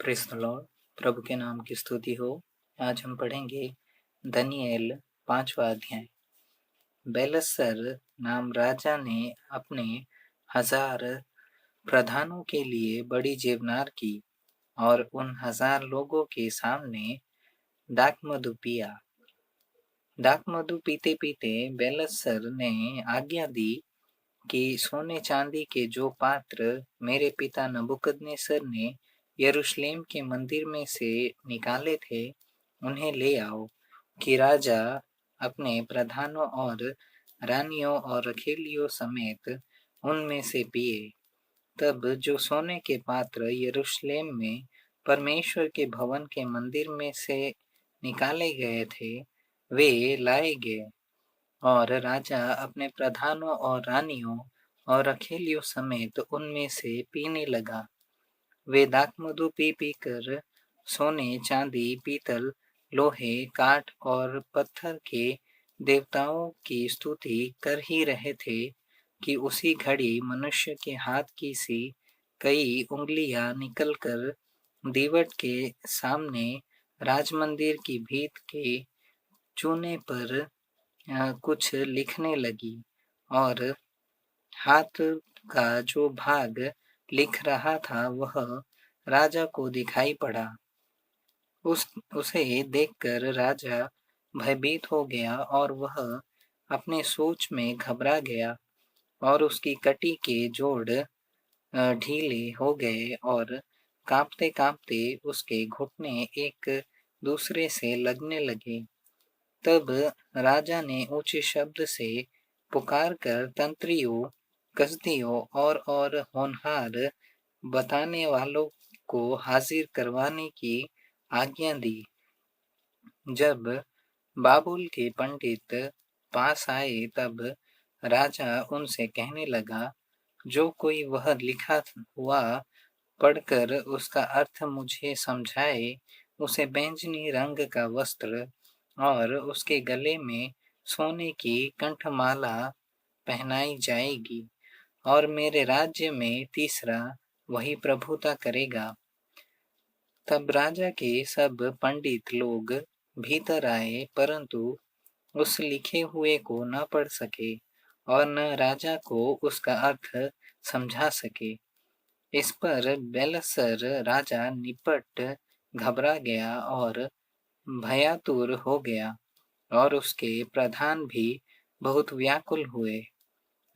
Praise the Lord. प्रभु के नाम की स्तुति हो। आज हम पढ़ेंगे दानियेल 5वां अध्याय। बेलशस्सर नाम राजा ने अपने 1000 प्रधानों के लिए बड़ी जेवनार की और उन 1000 लोगों के सामने दाखमधु पिया। दाखमधु पीते पीते बेलशस्सर ने आज्ञा दी कि सोने चांदी के जो पात्र मेरे पिता नबूकदनेस्सर ने यरूशलेम के मंदिर में से निकाले थे, उन्हें ले आओ कि राजा अपने प्रधानों और रानियों और रखैलियों समेत उनमें से पिए। तब जो सोने के पात्र यरूशलेम में परमेश्वर के भवन के मंदिर में से निकाले गए थे, वे लाए गए और राजा अपने प्रधानों और रानियों और रखैलियों समेत उनमें से पीने लगा। वे दाखमधु पी कर सोने, चांदी, पीतल, लोहे, काठ और पत्थर के देवताओं की स्तुति कर ही रहे थे कि उसी घड़ी मनुष्य के हाथ की सी कई उंगलियां निकलकर दीवट के सामने राजमंदिर की भीत के चूने पर कुछ लिखने लगी और हाथ का जो भाग लिख रहा था वह राजा को दिखाई पड़ा। उसे देखकर राजा भयभीत हो गया और वह अपने सोच में घबरा गया और उसकी कटी के जोड़ ढीले हो गए और कांपते कांपते उसके घुटने एक दूसरे से लगने लगे। तब राजा ने ऊंचे शब्द से पुकार कर तंत्रियों, कसदियों और होनहार बताने वालों को हाजिर करवाने की आज्ञा दी। जब बाबुल के पंडित पास आए तब राजा उनसे कहने लगा, जो कोई वह लिखा हुआ पढ़कर उसका अर्थ मुझे समझाए, उसे बैंजनी रंग का वस्त्र और उसके गले में सोने की कंठमाला पहनाई जाएगी और मेरे राज्य में तीसरा वही प्रभुता करेगा। तब राजा के सब पंडित लोग भीतर आए, परंतु उस लिखे हुए को न पढ़ सके और न राजा को उसका अर्थ समझा सके। इस पर बेलशस्सर राजा निपट घबरा गया और भयातुर हो गया और उसके प्रधान भी बहुत व्याकुल हुए।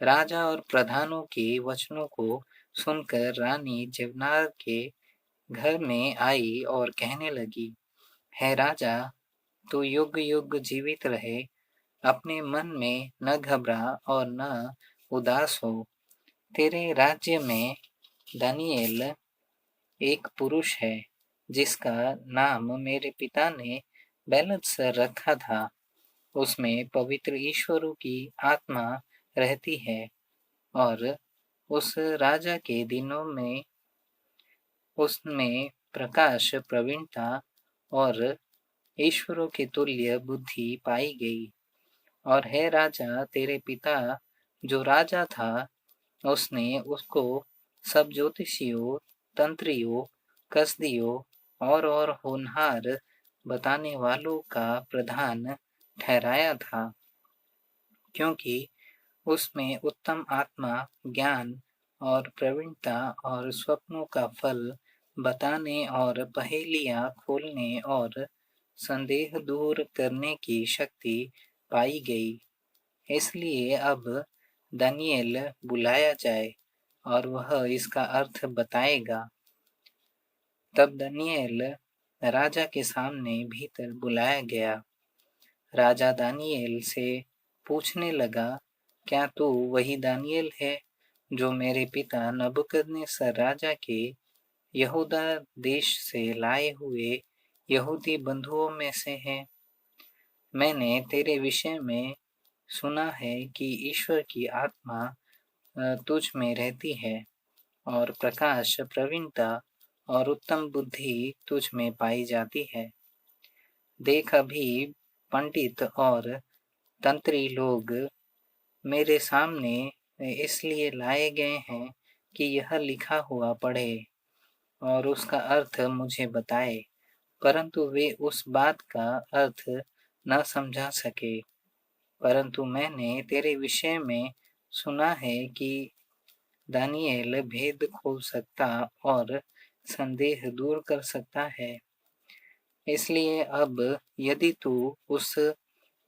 राजा और प्रधानों के वचनों को सुनकर रानी जेवनार के घर में आई और कहने लगी, हे राजा, तू युग युग जीवित रहे, अपने मन में न घबरा और न उदास हो। तेरे राज्य में दानियेल एक पुरुष है जिसका नाम मेरे पिता ने बेलशस्सर रखा था। उसमें पवित्र ईश्वरों की आत्मा रहती है और उस राजा के दिनों में उसमें प्रकाश, प्रवीणता और ईश्वरों के तुल्य बुद्धि पाई गई। और हे राजा, तेरे पिता जो राजा था, उसने उसको सब ज्योतिषियों, तंत्रियों, कसदियों और होनहार बताने वालों का प्रधान ठहराया था, क्योंकि उसमें उत्तम आत्मा, ज्ञान और प्रवीणता और स्वप्नों का फल बताने और पहेलियां खोलने और संदेह दूर करने की शक्ति पाई गई। इसलिए अब दानियेल बुलाया जाए और वह इसका अर्थ बताएगा। तब दानियेल राजा के सामने भीतर बुलाया गया। राजा दानियेल से पूछने लगा, क्या तू वही दानियेल है जो मेरे पिता नबूकदनेस्सर राजा के यहूदा देश से लाए हुए यहूदी बंधुओं में से है? मैंने तेरे विषय में सुना है कि ईश्वर की आत्मा तुझ में रहती है और प्रकाश, प्रवीणता और उत्तम बुद्धि तुझ में पाई जाती है। देख, अभी पंडित और तंत्री लोग मेरे सामने इसलिए लाए गए हैं कि यह लिखा हुआ पढ़े। और उसका अर्थ मुझे बताए। परंतु वे उस बात का अर्थ न समझा सके। परंतु मैंने तेरे विषय में सुना है कि दानियेल भेद खोल सकता और संदेह दूर कर सकता है। इसलिए अब यदि तू उस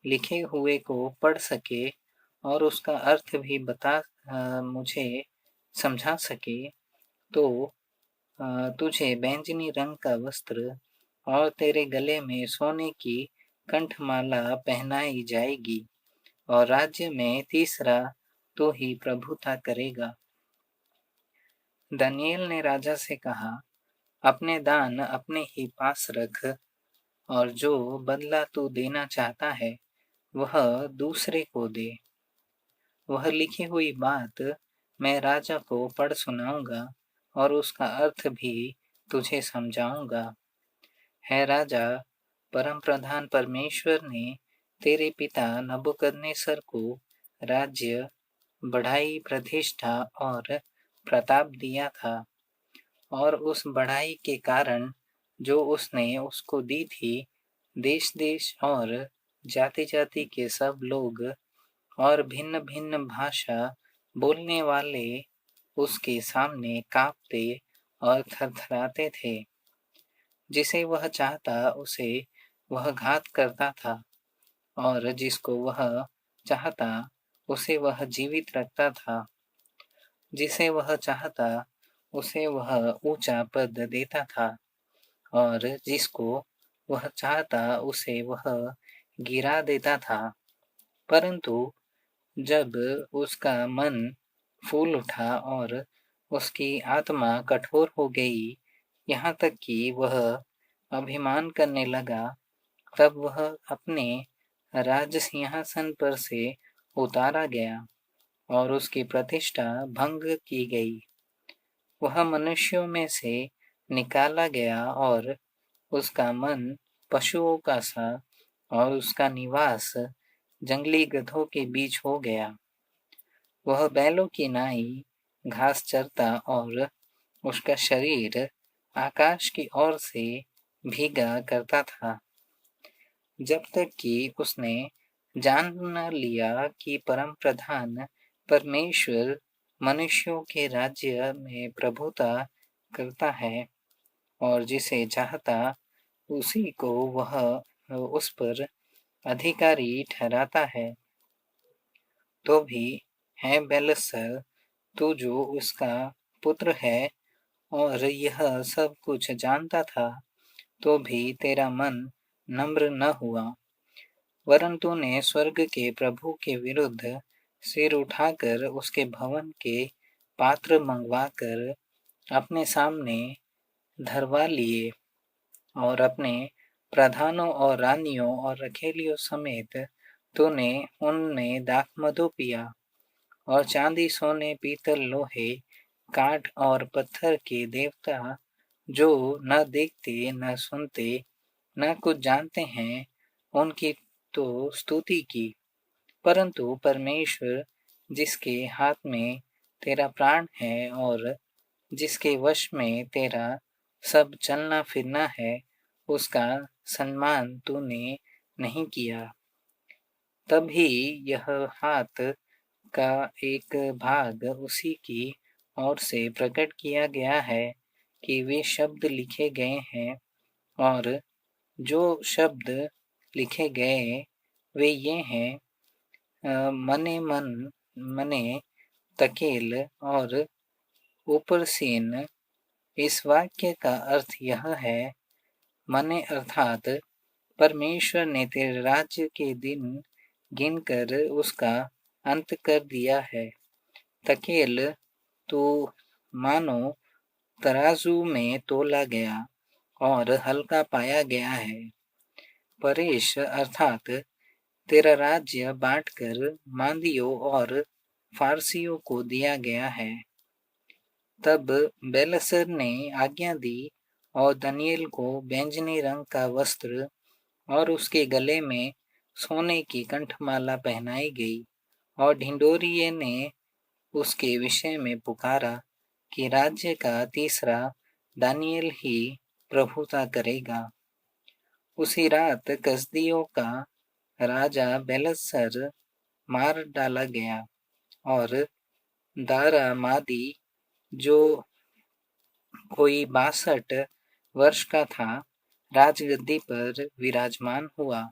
लिखे हुए को पढ़ सके और उसका अर्थ भी मुझे समझा सके, तो तुझे बैंगनी रंग का वस्त्र और तेरे गले में सोने की कंठमाला पहनाई जाएगी और राज्य में तीसरा तो ही प्रभुता करेगा। दानियेल ने राजा से कहा, अपने दान अपने ही पास रख और जो बदला तू देना चाहता है वह दूसरे को दे। वह लिखी हुई बात मैं राजा को पढ़ सुनाऊंगा और उसका अर्थ भी तुझे समझाऊंगा। है राजा, परम प्रधान परमेश्वर ने तेरे पिता नबूकदनेस्सर को राज्य, बढ़ाई, प्रतिष्ठा और प्रताप दिया था और उस बढ़ाई के कारण जो उसने उसको दी थी, देश-देश और जाति-जाति के सब लोग और भिन्न-भिन्न भाषा बोलने वाले उसके सामने कांपते और थरथराते थे। जिसे वह चाहता उसे वह घात करता था और जिसको वह चाहता उसे वह जीवित रखता था। जिसे वह चाहता उसे वह ऊंचा पद देता था और जिसको वह चाहता उसे वह गिरा देता था। परंतु जब उसका मन फूल उठा और उसकी आत्मा कठोर हो गई, यहाँ तक कि वह अभिमान करने लगा, तब वह अपने राज सिंहासन पर से उतारा गया और उसकी प्रतिष्ठा भंग की गई। वह मनुष्यों में से निकाला गया और उसका मन पशुओं का सा और उसका निवास जंगली गधों के बीच हो गया। वह बैलों की नाई घास चरता और उसका शरीर आकाश की ओर से भीगा करता था, जब तक कि उसने जान न लिया कि परम प्रधान परमेश्वर मनुष्यों के राज्य में प्रभुता करता है और जिसे चाहता उसी को वह उस पर अधिकारी ठहराता है। तो भी है बेलस्सर, तू जो उसका पुत्र है और यह सब कुछ जानता था, तो भी तेरा मन नम्र न हुआ, वरन तूने स्वर्ग के प्रभु के विरुद्ध सिर उठाकर उसके भवन के पात्र मंगवाकर अपने सामने धरवा लिए और अपने प्रधानों और रानियों और रखेलियों समेत तूने उनमें दाखमधु पिया और चांदी, सोने, पीतल, लोहे, काठ और पत्थर के देवता जो न देखते, न सुनते, न कुछ जानते हैं, उनकी तो स्तुति की। परंतु परमेश्वर, जिसके हाथ में तेरा प्राण है और जिसके वश में तेरा सब चलना फिरना है, उसका सम्मान तूने नहीं किया। तभी यह हाथ का एक भाग उसी की ओर से प्रकट किया गया है कि वे शब्द लिखे गए हैं, और जो शब्द लिखे गए वे ये हैं, मने मन, मने तकेल और ऊपरसीन। इस वाक्य का अर्थ यह है, मने अर्थात परमेश्वर ने तेरे राज्य के दिन गिनकर उसका अंत कर दिया है। तकेल तो मानो तराजू में तोला गया और हल्का पाया गया है। परेश अर्थात तेरा राज्य बांटकर मादियों और फारसियों को दिया गया है। तब बेलसर ने आज्ञा दी और दानियेल को बैंजनी रंग का वस्त्र और उसके गले में सोने की कंठमाला पहनाई गई और ढिंढोरिये ने उसके विषय में पुकारा कि राज्य का तीसरा दानियेल ही प्रभुता करेगा। उसी रात कसदियों का राजा बेलशस्सर मार डाला गया और दारा मादी जो कोई 62 वर्ष का था राजगद्दी पर विराजमान हुआ।